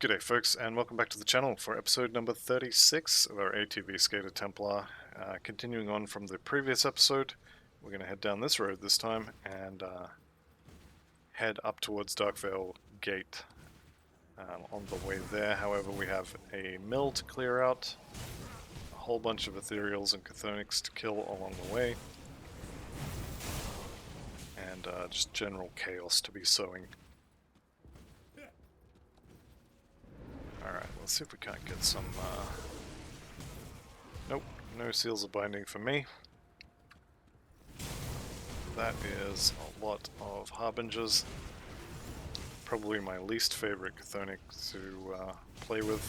G'day folks, and welcome back to the channel for episode number 36 of our ATV Skater Templar. Continuing on from the previous episode, we're going to head down this road this time and head up towards Darkvale Gate. On the way there, however, we have a mill to clear out, a whole bunch of ethereals and chthonics to kill along the way, and just general chaos to be sowing. Alright, let's see if we can't get some, Nope, no seals of binding for me. That is a lot of harbingers. Probably my least favorite chthonic to play with.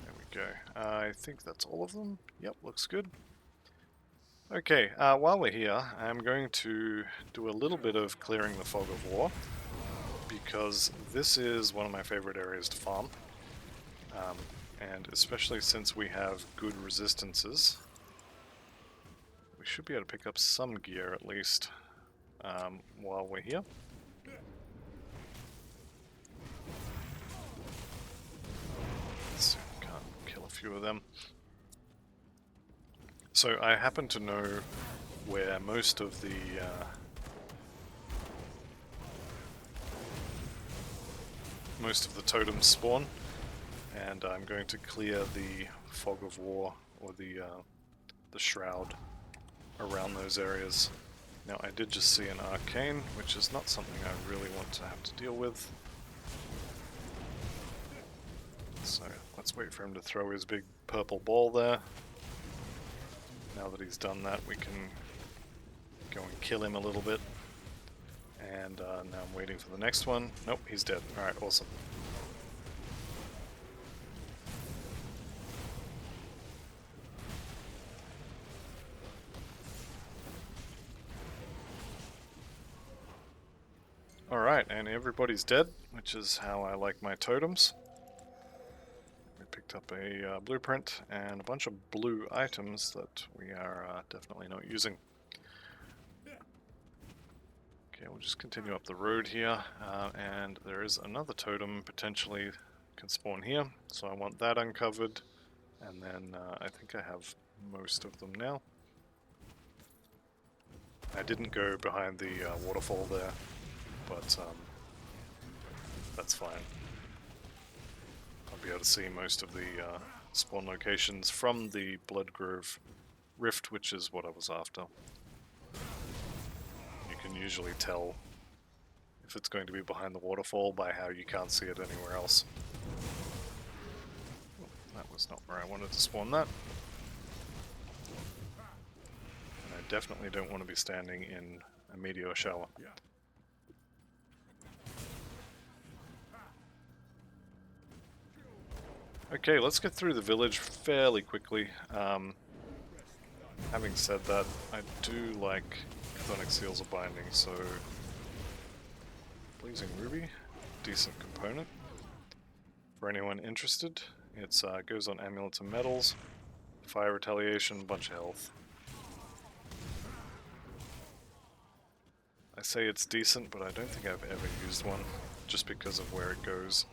There we go. I think that's all of them. Yep, looks good. Okay, while we're here, I'm going to do a little bit of clearing the fog of war, because this is one of my favorite areas to farm, and especially since we have good resistances, we should be able to pick up some gear at least while we're here. Let's see if we can't kill a few of them. So I happen to know where most of the totems spawn, and I'm going to clear the fog of war, or the shroud, around those areas. Now I did just see an arcane, which is not something I really want to have to deal with. So let's wait for him to throw his big purple ball there. Now that he's done that, we can go and kill him a little bit. And now I'm waiting for the next one. Nope, he's dead. Alright, awesome. Alright, and everybody's dead, which is how I like my totems. We picked up a blueprint and a bunch of blue items that we are definitely not using. Okay, we'll just continue up the road here, and there is another totem potentially can spawn here, so I want that uncovered, and then I think I have most of them now. I didn't go behind the waterfall there, but that's fine. I'll be able to see most of the spawn locations from the Bloodgrove Rift, which is what I was after. You can usually tell if it's going to be behind the waterfall by how you can't see it anywhere else. Oh, that was not where I wanted to spawn that. And I definitely don't want to be standing in a meteor shower. Okay, let's get through the village fairly quickly. Having said that, I do like chthonic seals of binding, so Blazing Ruby, decent component. For anyone interested, it goes on amulets and medals, fire retaliation, bunch of health. I say it's decent, but I don't think I've ever used one, just because of where it goes.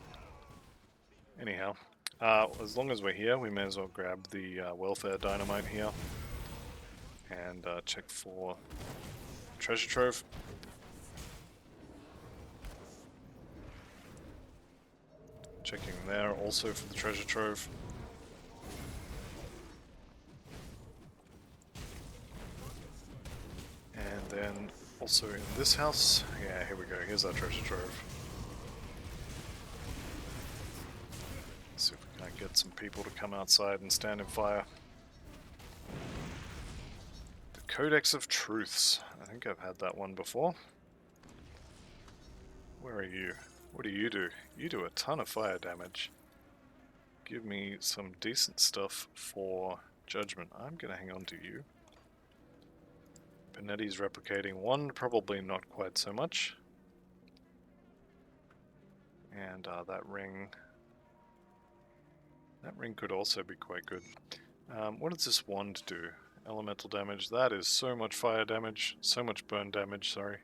Anyhow, as long as we're here, we may as well grab the welfare dynamite here and check for treasure trove. Checking there also for the treasure trove. And then also in this house, yeah, here we go, here's our treasure trove. Let's see if we can get some people to come outside and stand in fire. The Codex of Truths. I think I've had that one before. Where are you? What do? You do a ton of fire damage. Give me some decent stuff for judgment. I'm gonna hang on to you. Benetti's replicating one, probably not quite so much. And that ring could also be quite good. What does this wand do? Elemental damage. That is so much fire damage, so much burn damage, sorry.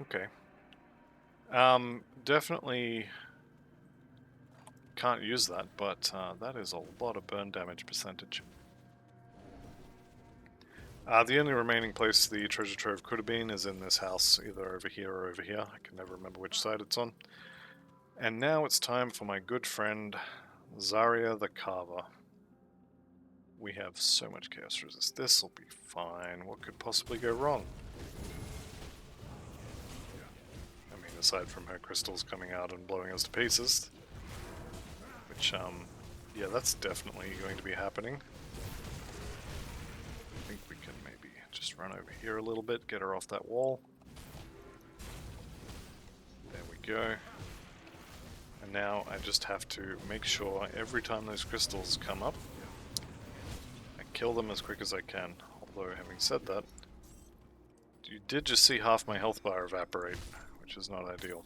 Okay. Definitely can't use that, but that is a lot of burn damage percentage. The only remaining place the treasure trove could have been is in this house, either over here or over here. I can never remember which side it's on. And now it's time for my good friend Zarya the Carver. We have so much chaos resist. This'll be fine. What could possibly go wrong? I mean, aside from her crystals coming out and blowing us to pieces. Which, yeah, that's definitely going to be happening. I think we can maybe just run over here a little bit, get her off that wall. There we go. And now I just have to make sure every time those crystals come up, I kill them as quick as I can. Although, having said that, you did just see half my health bar evaporate, which is not ideal.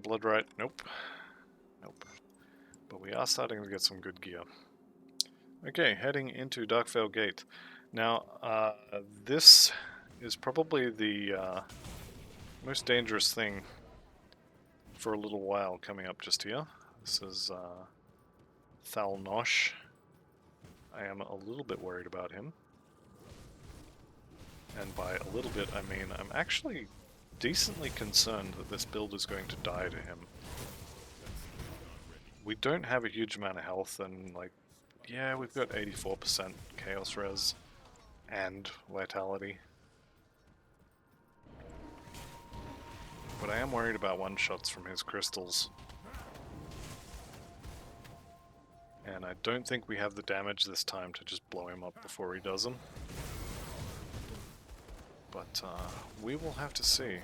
Blood right, nope. Nope. But we are starting to get some good gear. Okay, heading into Darkvale Gate. Now, this is probably the most dangerous thing for a little while coming up just here. This is Thalnosh. I am a little bit worried about him. And by a little bit, I mean I'm actually decently concerned that this build is going to die to him. We don't have a huge amount of health, and like, yeah, we've got 84% chaos res and vitality. But I am worried about one-shots from his crystals. And I don't think we have the damage this time to just blow him up before he does them. But we will have to see.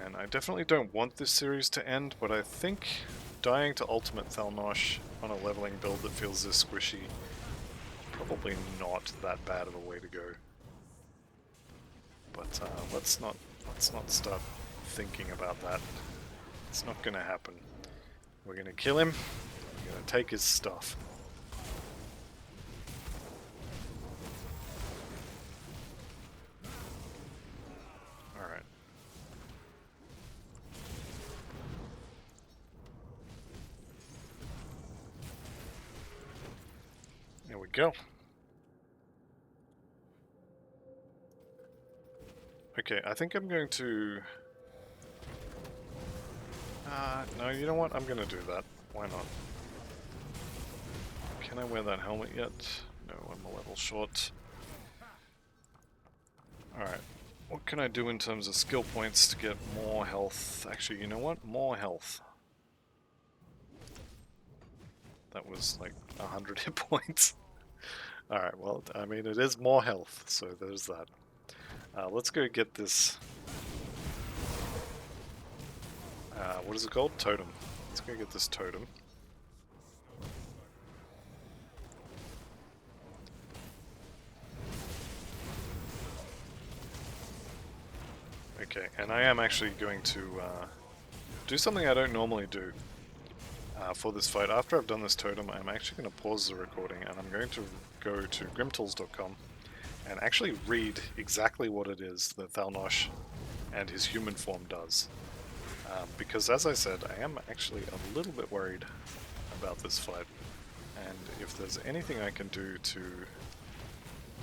And I definitely don't want this series to end, but I think dying to Ultimate Thalnosh on a leveling build that feels this squishy, probably not that bad of a way to go. But let's not start thinking about that. It's not going to happen. We're going to kill him. We're going to take his stuff. Alright. There we go. Okay, I think I'm going to... no, you know what? I'm going to do that. Why not? Can I wear that helmet yet? No, I'm a level short. Alright. What can I do in terms of skill points to get more health? Actually, you know what? More health. That was like 100 hit points. Alright, well, I mean, it is more health, so there's that. Let's go get this... what is it called? Totem. Let's go get this totem. Okay, and I am actually going to do something I don't normally do for this fight. After I've done this totem, I'm actually going to pause the recording and I'm going to go to grimtools.com and actually read exactly what it is that Thalnosh and his human form does. Because as I said, I am actually a little bit worried about this fight. And if there's anything I can do to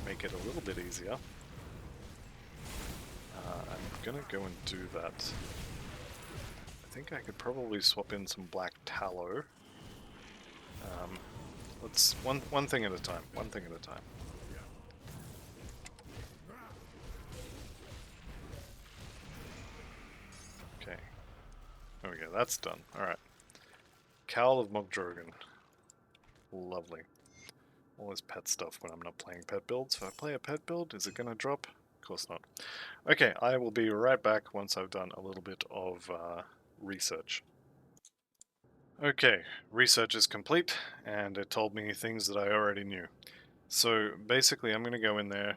make it a little bit easier, I'm gonna go and do that. I think I could probably swap in some black tallow. Let's one thing at a time. One thing at a time. Okay. There we go. That's done. All right. Cowl of Mogdrogan. Lovely. All this pet stuff when I'm not playing pet builds. If I play a pet build, is it gonna drop? Of course not. Okay, I will be right back once I've done a little bit of research. Okay, research is complete, and it told me things that I already knew. So basically, I'm going to go in there,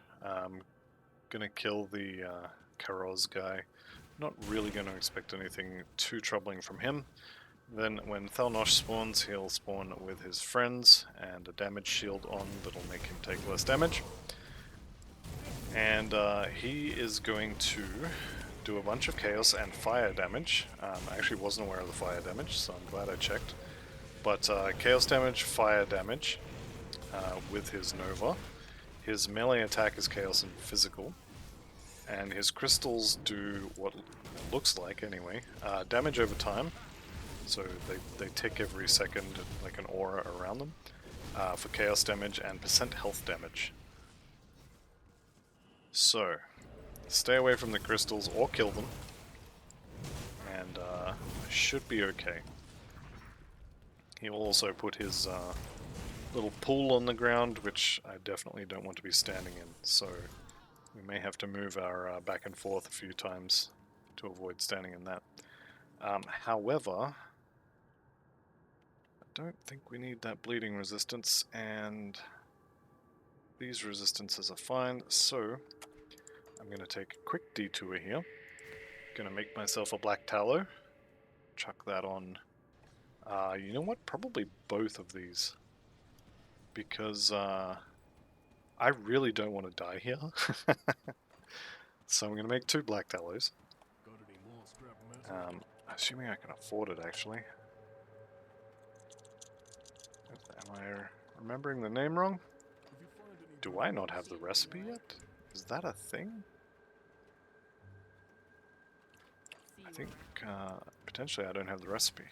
going to kill the Karoz guy. Not really going to expect anything too troubling from him. Then when Thalnosh spawns, he'll spawn with his friends and a damage shield on that'll make him take less damage. And he is going to do a bunch of chaos and fire damage. I actually wasn't aware of the fire damage, so I'm glad I checked. But chaos damage, fire damage with his Nova. His melee attack is chaos and physical. And his crystals do what it looks like, anyway, damage over time. So they tick every second like an aura around them for chaos damage and percent health damage. So, stay away from the crystals or kill them, and I should be okay. He will also put his little pool on the ground, which I definitely don't want to be standing in, so we may have to move our back and forth a few times to avoid standing in that. However, I don't think we need that bleeding resistance, and these resistances are fine, so I'm going to take a quick detour here. Going to make myself a black tallow. Chuck that on. You know what? Probably both of these. Because I really don't want to die here. So I'm going to make 2 black tallows. Assuming I can afford it, actually. Am I remembering the name wrong? Do I not have the recipe yet? Is that a thing? I think potentially I don't have the recipe.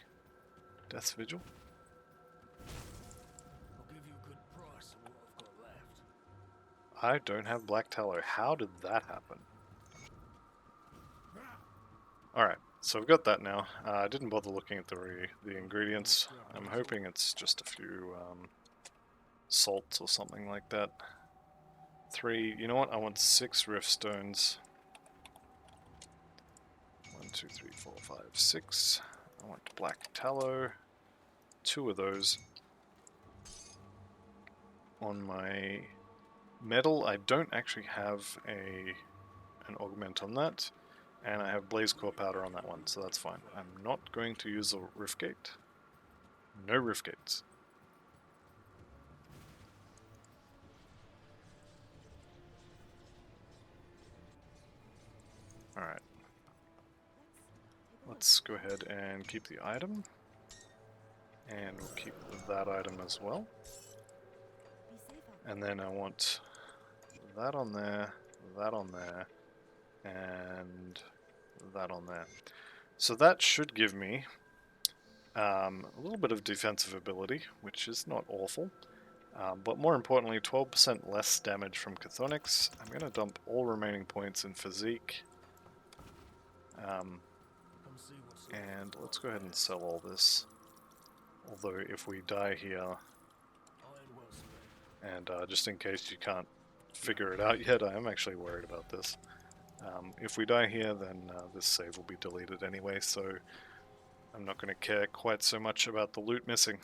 Death's Vigil? I don't have black tallow. How did that happen? Alright, so I've got that now. I didn't bother looking at the ingredients. I'm hoping it's just a few salts or something like that. 3, you know what? I want 6 rift stones. 1, 2, 3, 4, 5, 6. I want black tallow. 2 of those. On my metal, I don't actually have an augment on that. And I have blaze core powder on that one, so that's fine. I'm not going to use a rift gate. No rift gates. Alright. Let's go ahead and keep the item. And we'll keep that item as well. And then I want that on there, and that on there. So that should give me a little bit of defensive ability, which is not awful. But more importantly, 12% less damage from Chthonics. I'm going to dump all remaining points in Physique. And let's go ahead and sell all this. Although if we die here, and just in case you can't figure it out yet, I am actually worried about this. If we die here, then this save will be deleted anyway, so I'm not going to care quite so much about the loot missing.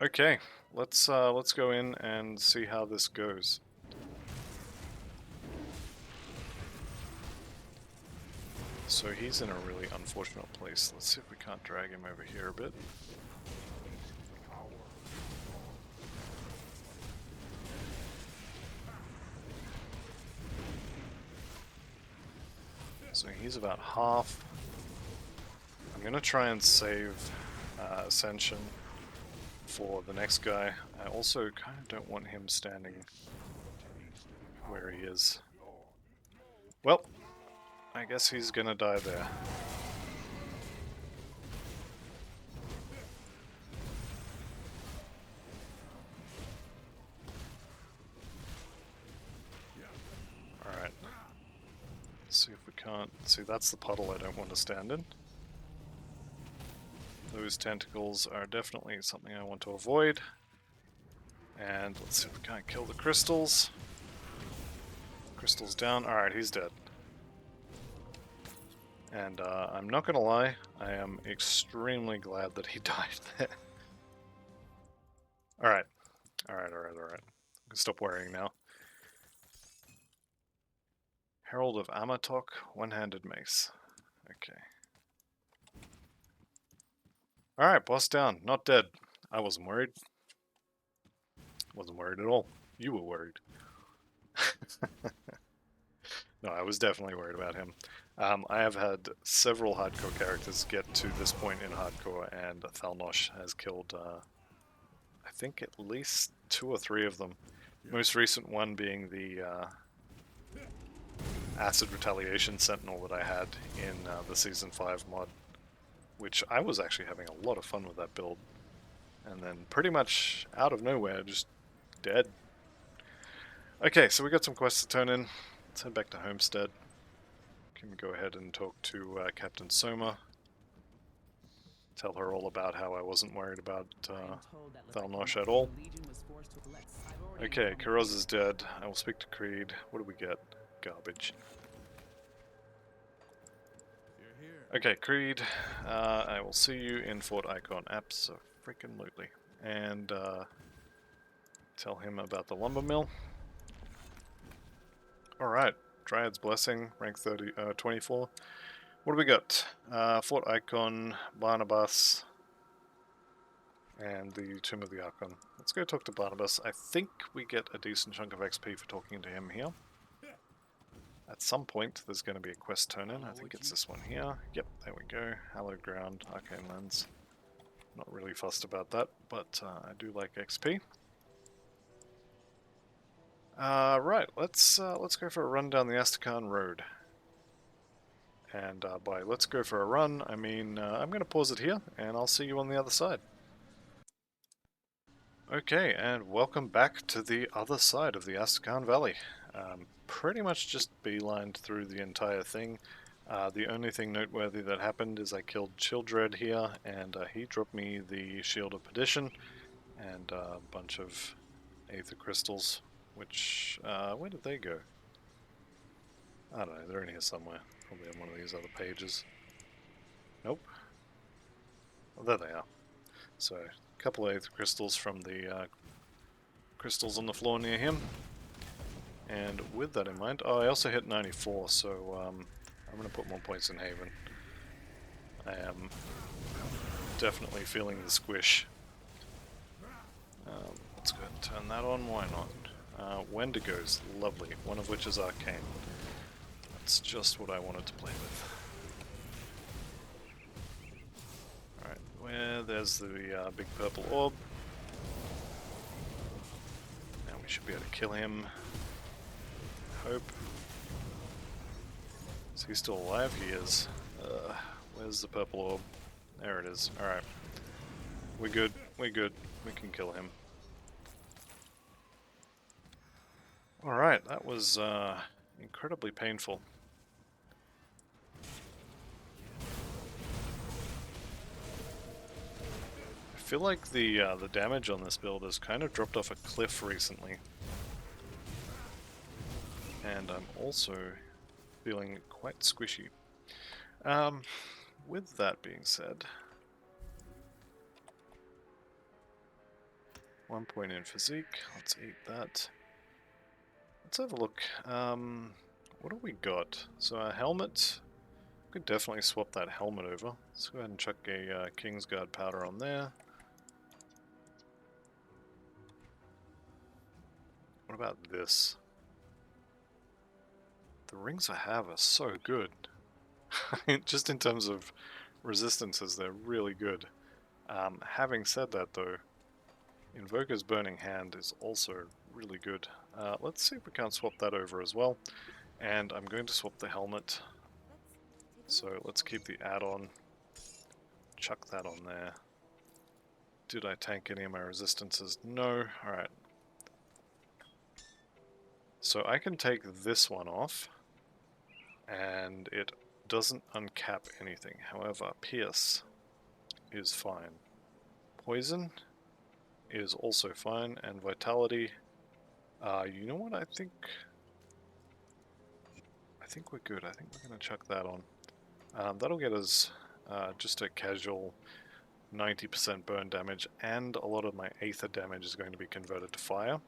Okay, let's go in and see how this goes. So he's in a really unfortunate place. Let's see if we can't drag him over here a bit. So he's about half. I'm going to try and save Ascension for the next guy. I also kind of don't want him standing where he is. Well, I guess he's going to die there. Alright. See if we can't... See, that's the puddle I don't want to stand in. Those tentacles are definitely something I want to avoid. And let's see if we can't kill the crystals. Crystals down. Alright, he's dead. And I'm not gonna lie, I am extremely glad that he died there. Alright. Alright. I can stop worrying now. Herald of Amatok, one-handed mace. Okay. Alright, boss down. Not dead. I wasn't worried. Wasn't worried at all. You were worried. No, I was definitely worried about him. I have had several hardcore characters get to this point in hardcore, and Thalnosh has killed, I think, at least 2 or 3 of them. Most recent one being the Acid Retaliation Sentinel that I had in the Season 5 mod, which I was actually having a lot of fun with that build. And then pretty much out of nowhere, just dead. Okay, so we got some quests to turn in. Let's head back to Homestead. Can go ahead and talk to Captain Soma. Tell her all about how I wasn't worried about Thalnosh at all. Okay, Karoz is dead. I will speak to Creed. What do we get? Garbage. Okay, Creed. I will see you in Fort Icon. Abso-freaking-lutely. And tell him about the lumber mill. Alright, Dryad's Blessing, rank 24. What do we got? Fort Icon, Barnabas, and the Tomb of the Archon. Let's go talk to Barnabas. I think we get a decent chunk of XP for talking to him here. At some point, there's going to be a quest turn-in. I think it's this one here. Yep, there we go. Hallowed Ground, Arcane Lens. Not really fussed about that, but I do like XP. Right, let's go for a run down the Astrakhan Road. And by let's go for a run, I mean I'm going to pause it here, and I'll see you on the other side. Okay, and welcome back to the other side of the Astrakhan Valley. Pretty much just beelined through the entire thing. The only thing noteworthy that happened is I killed Childred here, and he dropped me the Shield of Perdition and a bunch of Aether Crystals, which, where did they go? I don't know, they're in here somewhere. Probably on one of these other pages. Nope. Well, there they are. So, a couple of Aether Crystals from the crystals on the floor near him. And with that in mind, oh, I also hit 94, so I'm going to put more points in Haven. I am definitely feeling the squish. Let's go ahead and turn that on, why not? Wendigos, lovely, one of which is Arcane. That's just what I wanted to play with. Alright, where there's the big purple orb. Now we should be able to kill him. Hope. Is he still alive? He is. Where's the purple orb? There it is. Alright. We're good. We're good. We can kill him. Alright, that was incredibly painful. I feel like the damage on this build has kind of dropped off a cliff recently. And I'm also feeling quite squishy. With that being said, 1 point in physique, let's eat that. Let's have a look. What do we got? So a helmet, we could definitely swap that helmet over. Let's go ahead and chuck a Kingsguard powder on there. What about this? The rings I have are so good. Just in terms of resistances, they're really good. Having said that though, Invoker's Burning Hand is also really good. Let's see if we can't swap that over as well. And I'm going to swap the helmet. So let's keep the add-on. Chuck that on there. Did I tank any of my resistances? No. Alright. So I can take this one off. And it doesn't uncap anything. However, Pierce is fine. Poison is also fine. And Vitality... you know what? I think we're good. I think we're going to chuck that on. That'll get us just a casual 90% burn damage, and a lot of my Aether damage is going to be converted to fire.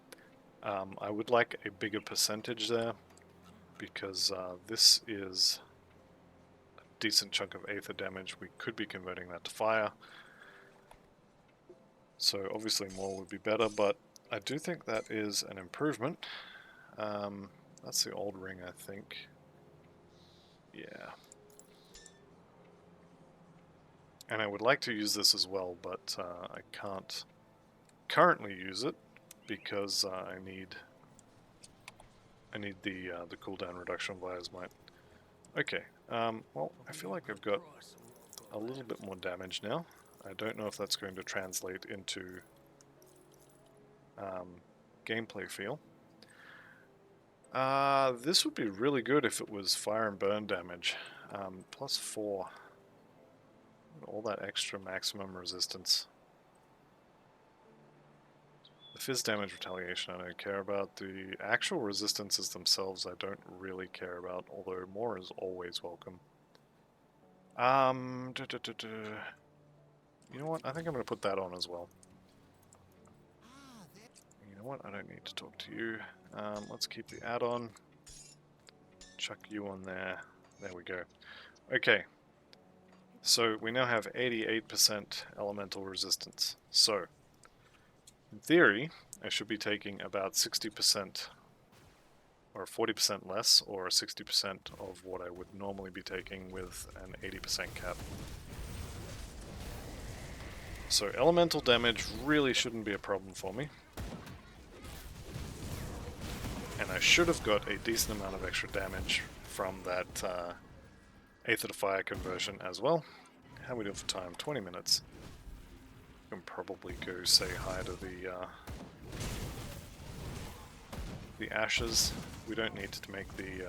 I would like a bigger percentage there, because this is a decent chunk of Aether damage. We could be converting that to fire. So obviously more would be better, but I do think that is an improvement. That's the old ring, I think. Yeah. And I would like to use this as well, but I can't currently use it because I need the cooldown reduction via Might. Okay. Well, I feel like I've got a little bit more damage now. I don't know if that's going to translate into gameplay feel. This would be really good if it was fire and burn damage. +4. All that extra maximum resistance. The fizz damage retaliation I don't care about. The actual resistances themselves I don't really care about, although more is always welcome. You know what? I think I'm going to put that on as well. You know what? I don't need to talk to you. Let's keep the add-on. Chuck you on there. There we go. Okay. So we now have 88% elemental resistance. So, in theory, I should be taking about 60% or 40% less, or 60% of what I would normally be taking with an 80% cap. So elemental damage really shouldn't be a problem for me. And I should have got a decent amount of extra damage from that Aether to Fire conversion as well. How are we doing for time? 20 minutes. I can probably go say hi to the ashes. We don't need to make the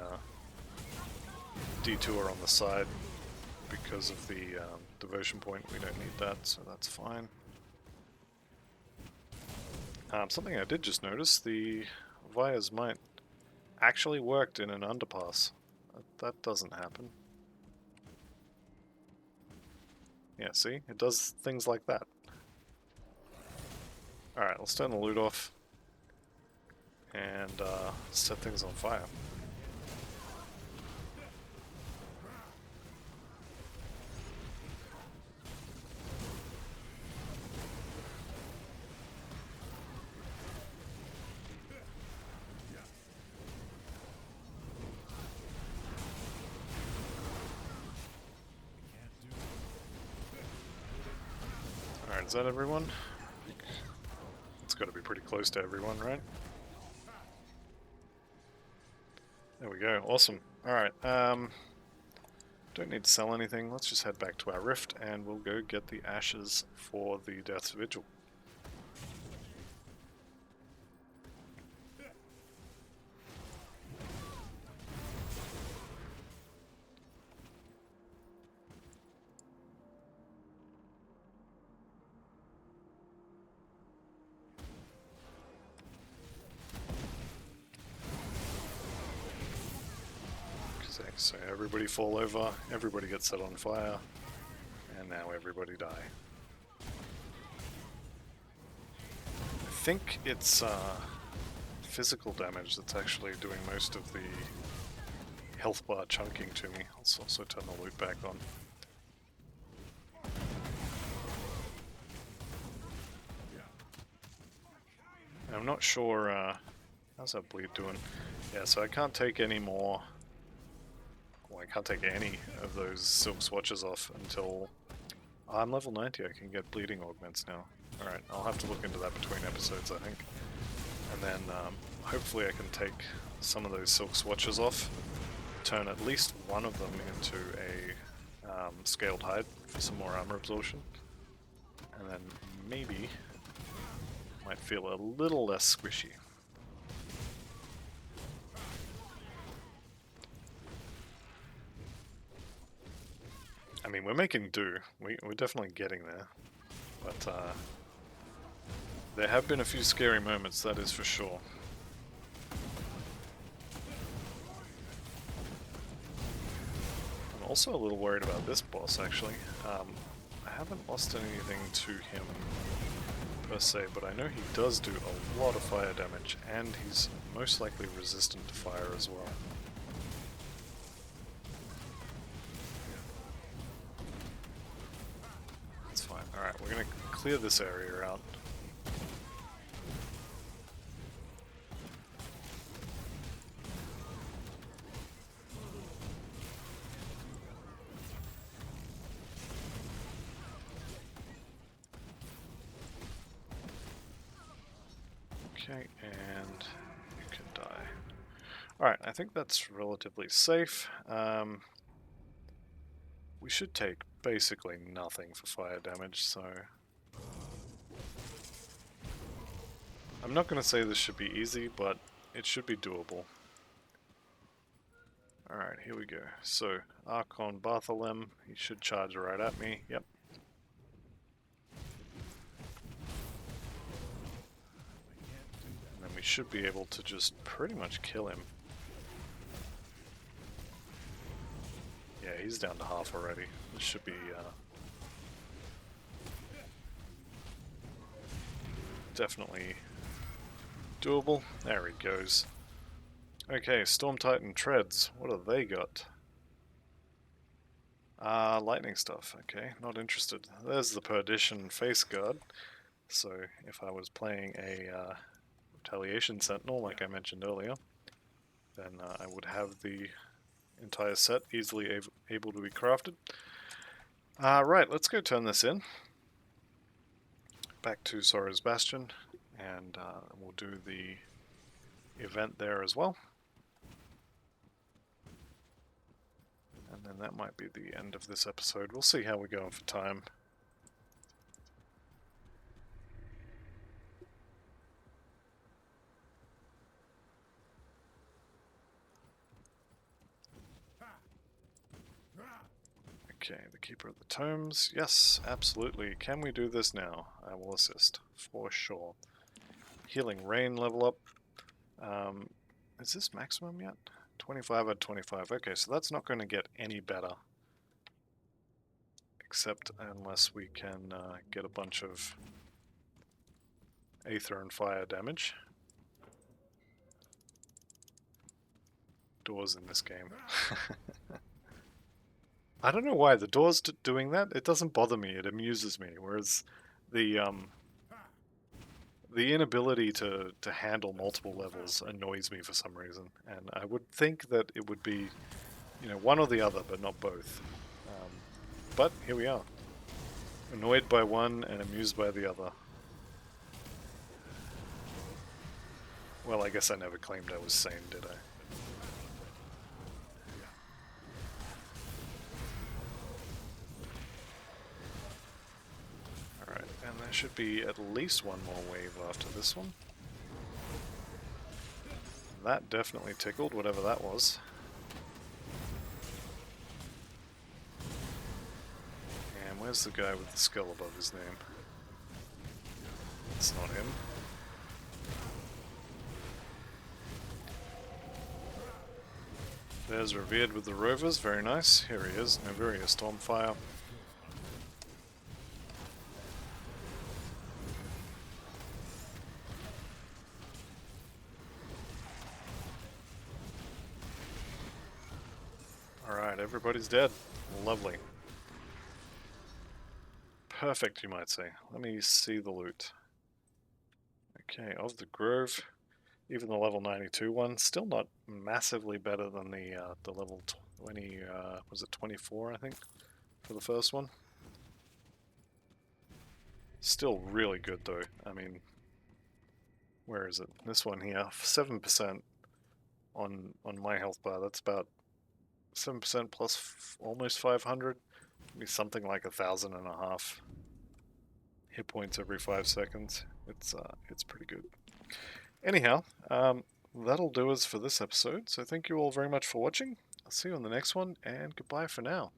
detour on the side because of the devotion point. We don't need that, so that's fine. Something I did just notice, the Via's Might actually worked in an underpass. That doesn't happen. Yeah, see? It does things like that. Alright, let's turn the loot off and set things on fire. Alright, is that everyone? It's got to be pretty close to everyone, right? There we go, awesome. Alright, don't need to sell anything. Let's just head back to our rift and we'll go get the ashes for the Death's Vigil. So everybody fall over, everybody gets set on fire, and now everybody die. I think it's physical damage that's actually doing most of the health bar chunking to me. Let's also turn the loot back on. And I'm not sure, how's that bleed doing? Yeah, so I can't take any more. Well, I can't take any of those silk swatches off until I'm level 90. I can get bleeding augments now. Alright, I'll have to look into that between episodes, I think. And then hopefully I can take some of those silk swatches off, turn at least one of them into a scaled hide for some more armor absorption, and then maybe might feel a little less squishy. I mean, we're making do. We're definitely getting there. But there have been a few scary moments, that is for sure. I'm also a little worried about this boss, actually. I haven't lost anything to him per se, but I know he does do a lot of fire damage, and he's most likely resistant to fire as well. That's fine. Alright, we're gonna clear this area out. Okay, and you can die. Alright, I think that's relatively safe. We should take basically nothing for fire damage, so... I'm not going to say this should be easy, but it should be doable. Alright, here we go. So, Archon Bartholem, he should charge right at me. Yep. And then we should be able to just pretty much kill him. Yeah, he's down to half already. This should be definitely doable. There he goes. Okay, Storm Titan Treads. What have they got? Lightning stuff. Okay, not interested. There's the Perdition Face Guard. So if I was playing a Retaliation Sentinel, like I mentioned earlier, then I would have the entire set easily able to be crafted. Right, let's go turn this in. Back to Sora's Bastion, and we'll do the event there as well. And then that might be the end of this episode. We'll see how we're going for time. Okay, the Keeper of the Tomes. Yes, absolutely. Can we do this now? I will assist, for sure. Healing Rain level up. Is this maximum yet? 25 out of 25. Okay, so that's not going to get any better. Except unless we can get a bunch of Aether and Fire damage. Doors in this game. I don't know why the doors doing that. It doesn't bother me. It amuses me. Whereas the inability to handle multiple levels annoys me for some reason. And I would think that it would be, one or the other, but not both. But here we are. Annoyed by one and amused by the other. Well, I guess I never claimed I was sane, did I? Alright, and there should be at least one more wave after this one. That definitely tickled, whatever that was. And where's the guy with the skull above his name? It's not him. There's Revered with the Rovers, very nice. Here he is, Noveria Stormfire. Alright, everybody's dead. Lovely. Perfect, you might say. Let me see the loot. Okay, of the Grove, even the level 92 one, still not massively better than the level 20, was it 24, I think, for the first one. Still really good though. I mean, where is it? This one here, 7% on my health bar. That's about 7% plus almost 500. Maybe something like 1,500 hit points every 5 seconds. It's pretty good. Anyhow, that'll do us for this episode. So thank you all very much for watching. I'll see you on the next one, and goodbye for now.